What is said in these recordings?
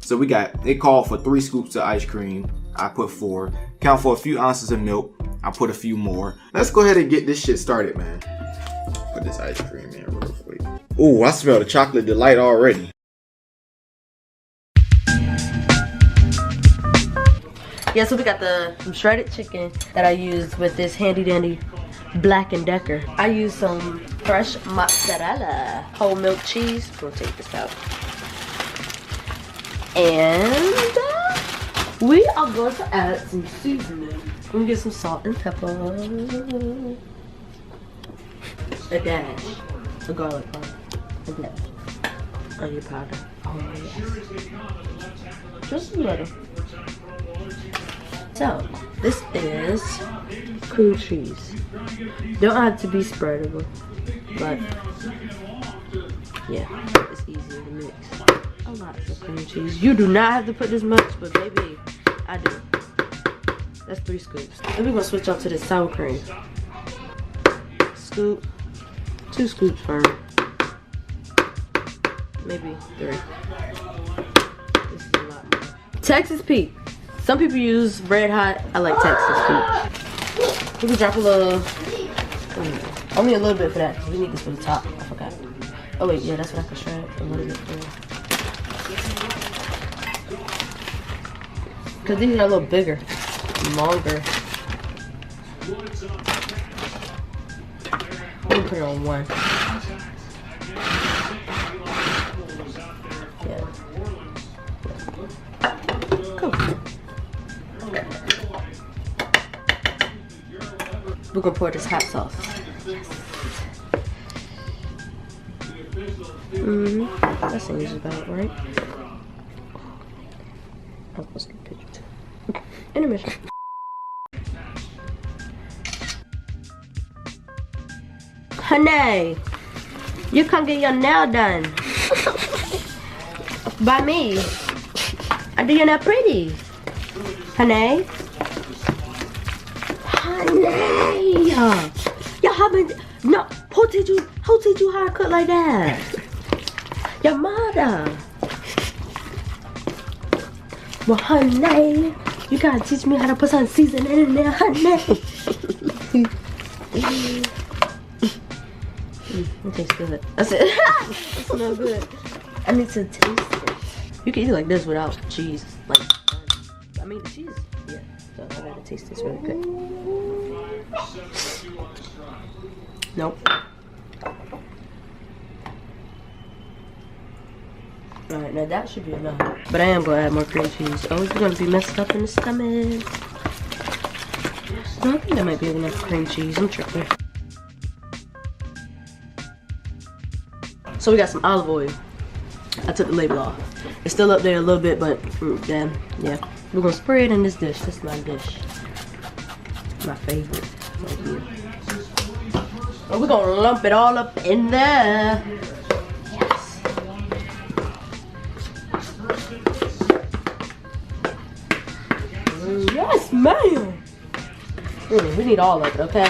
So it called for 3 scoops of ice cream. I put 4. Count for a few ounces of milk. I put a few more. Let's go ahead and get this shit started, man. Put this ice cream in real quick. Ooh, I smell the chocolate delight already. Yeah, so we got some shredded chicken that I used with this handy dandy Black & Decker. I used some fresh mozzarella, whole milk cheese. We'll take this out. And we are going to add some seasoning. We're gonna get some salt and pepper. A dash. A garlic powder. A dash. Onion powder. Oh yes. Just a little. So, this is cream cheese. Don't have to be spreadable, but yeah, it's easier to mix. A lot of cream cheese. You do not have to put this much, but baby, I do. That's 3 scoops. Then we're gonna switch up to the sour cream. Scoop, 2 scoops firm. Maybe 3. This is a lot more. Texas Pete. Some people use Red Hot. I like Texas Pete. We can drop a little, only a little bit for that, because we need this for the top. I forgot. Oh wait, yeah, that's what I can shred a little bit for. Because these are a little bigger, longer. I'm gonna put it on 1. Yeah. Cool. We're gonna pour this hot sauce. Yes. That seems about right. I'm supposed to get a picture too. Intermission. Honey, you come get your nail done. By me. I do your nail pretty. Honey. Honey. Y'all haven't, no, who teach you how to cook like that? Your mother. Well, honey, you gotta teach me how to put some seasoning in there, honey. It tastes good. That's it. It smells good. I need to taste it. You can eat it like this without cheese. Like, I mean, the cheese. Yeah. So I gotta taste this really good. Nope. Alright, now that should be enough. But I am gonna add more cream cheese. Oh, you're gonna be messed up in the stomach. No, I think that might be enough cream cheese. I'm tripping. So we got some olive oil. I took the label off. It's still up there a little bit, but damn, yeah. We're gonna spray it in this dish. This is my dish. My favorite right here. And we're gonna lump it all up in there. Yes. Yes, man. We need all of it, okay?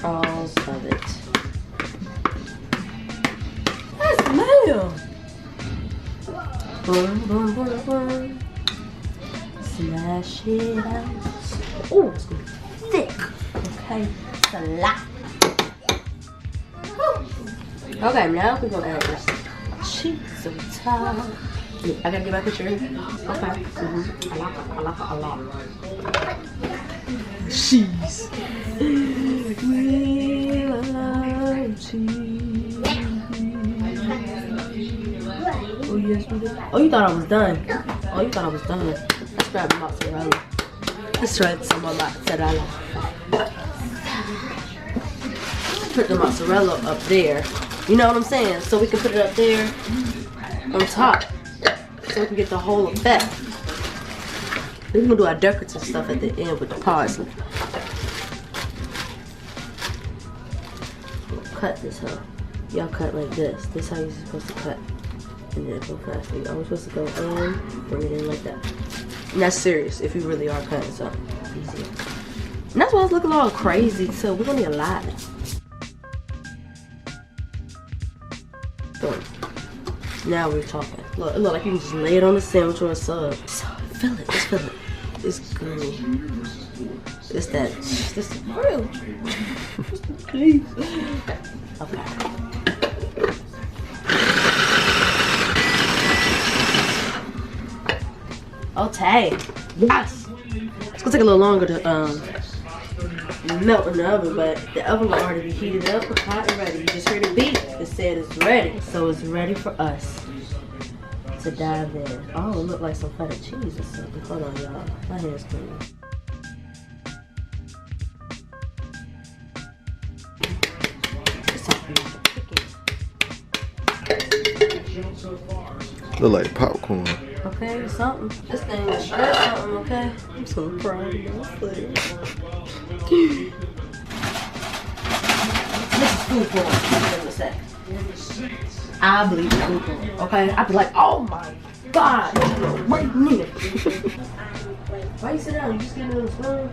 All of it. Yes, man. Boom, boom, boom, boom. Smash it out. Oh, it's gonna be thick. Okay, it's a lot. Okay, now we're gonna add this cheese on top. I gotta get my picture. Okay. I like it. Cheese. We love cheese. Oh yes, we did. Oh, you thought I was done. Oh, you thought I was done. Let's grab mozzarella. Let's shred some more mozzarella. Put the mozzarella up there. You know what I'm saying? So we can put it up there on top. So we can get the whole effect. We're gonna do our decorative stuff at the end with the parsley. We'll cut this up. Y'all cut like this. This is how you're supposed to cut. And then go fast. You're always supposed to go in, bring it in like that. And that's serious if you really are cutting something. Easy. And that's why it's looking all crazy too. We're gonna need a lot. Now we're talking. Look, it look like you can just lay it on a sandwich or a sub. So, feel it, just feel it. It's good. It's that, this is real. Please. Okay. Okay. Yes. It's gonna take a little longer to melt in the oven, but the oven will already be heated up, hot and ready. You just heard the beep. It said it's ready, so it's ready for us to dive in. Oh, it look like some feta cheese or something. Hold on, y'all. My hair's clean. It's talking about the chicken. Look like popcorn. Okay, something. This thing is sure something, okay? I'm so proud of myself. This is food porn. What to say? I believe it's food porn, okay? I be like, oh my God, wait a minute. Why you sit down? You just getting in the spoon?